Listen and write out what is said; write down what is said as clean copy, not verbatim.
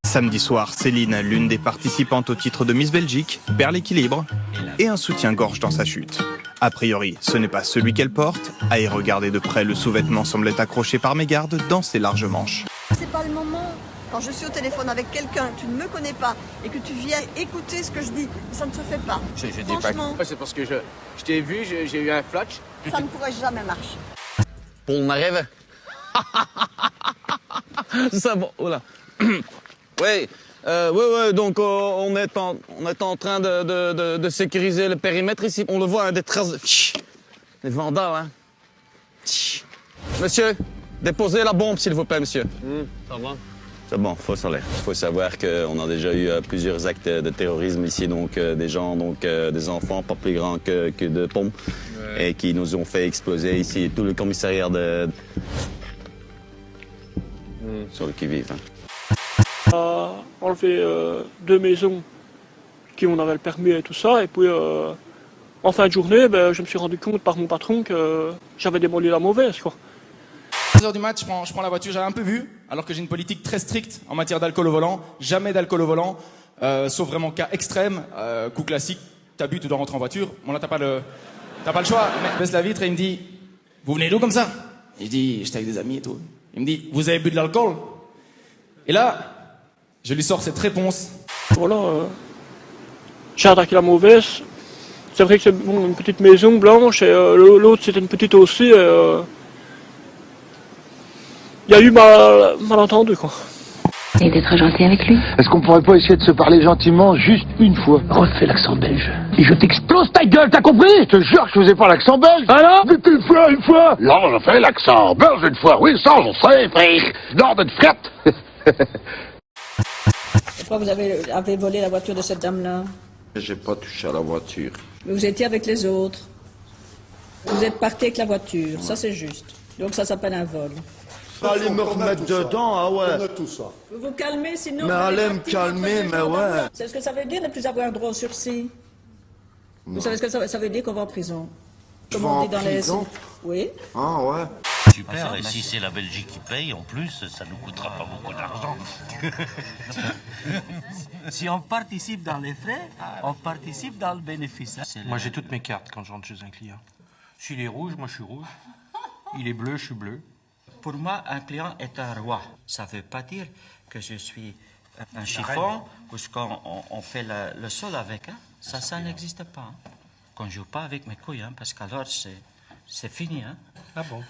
Samedi soir, Céline, l'une des participantes au titre de Miss Belgique, perd l'équilibre et un soutien-gorge dans sa chute. A priori, ce n'est pas celui qu'elle porte. À y regarder de près, le sous-vêtement semblait accroché par mégarde dans ses larges manches. C'est pas le moment. Quand je suis au téléphone avec quelqu'un, tu ne me connais pas et que tu viens écouter ce que je dis, ça ne se fait pas. Franchement, c'est parce que je t'ai vu, j'ai eu un flash. ça ne pourrait jamais marcher. Paul m'arrive. C'est bon, voilà. Oui, donc on est en train de sécuriser le périmètre ici. On le voit, hein, des traces de... Des vandales, hein. Monsieur, déposez la bombe, s'il vous plaît, monsieur. Ça va. C'est bon, faut s'aller. Il faut savoir qu'on a déjà eu plusieurs actes de terrorisme ici, donc des gens, des enfants pas plus grands que de pommes, et qui nous ont fait exploser ici tout le commissariat sur le qui-vive. A enlevé 2 maisons qui on avait le permis et tout ça, et puis en fin de journée, je me suis rendu compte par mon patron que j'avais démoli la mauvaise, quoi. 2h du match, je prends la voiture, j'avais un peu bu, alors que j'ai une politique très stricte en matière d'alcool au volant. Jamais d'alcool au volant, sauf vraiment cas extrême, coup classique, t'as bu, tu dois rentrer en voiture. Bon là, t'as pas le choix. Le mec baisse la vitre et il me dit, vous venez d'où comme ça? Et je dis, j'étais avec des amis et tout. Il me dit, vous avez bu de l'alcool? Et là, je lui sors cette réponse. Voilà, j'ai attaqué la mauvaise. C'est vrai que c'est bon, une petite maison blanche, et l'autre c'était une petite aussi. Il y a eu malentendu, quoi. Et d'être gentil avec lui. Est-ce qu'on pourrait pas essayer de se parler gentiment juste une fois? Refais l'accent belge. Et je t'explose ta gueule, t'as compris? Je te jure que je faisais pas l'accent belge. Alors? Dites une fois. Non, je fais l'accent belge une fois. Oui, ça, je sais, frère. Non, de frette. Pourquoi vous avez volé la voiture de cette dame-là? J'ai pas touché à la voiture. Mais vous étiez avec les autres. Vous êtes parti avec la voiture, ça c'est juste. Donc ça s'appelle un vol. Allez me remettre dedans, ah ouais. Vous vous calmez, sinon... Mais allez me calmer, mais ouais. C'est ce que ça veut dire de ne plus avoir droit au sursis? Vous savez ce que ça veut dire qu'on va en prison? Je vais en prison? Oui. Ah ouais. Super, et si c'est la Belgique qui paye, en plus, ça nous coûtera pas beaucoup d'argent. Si on participe dans les frais, on participe dans le bénéfice. Moi, j'ai toutes mes cartes quand je rentre chez un client. S'il est rouge, moi je suis rouge. Il est bleu, je suis bleu. Pour moi, un client est un roi. Ça ne veut pas dire que je suis un chiffon ou ce qu'on fait le sol avec. Hein. Ça n'existe pas. Hein. Qu'on ne joue pas avec mes couilles, hein, parce qu'alors c'est fini. Hein. Ah bon?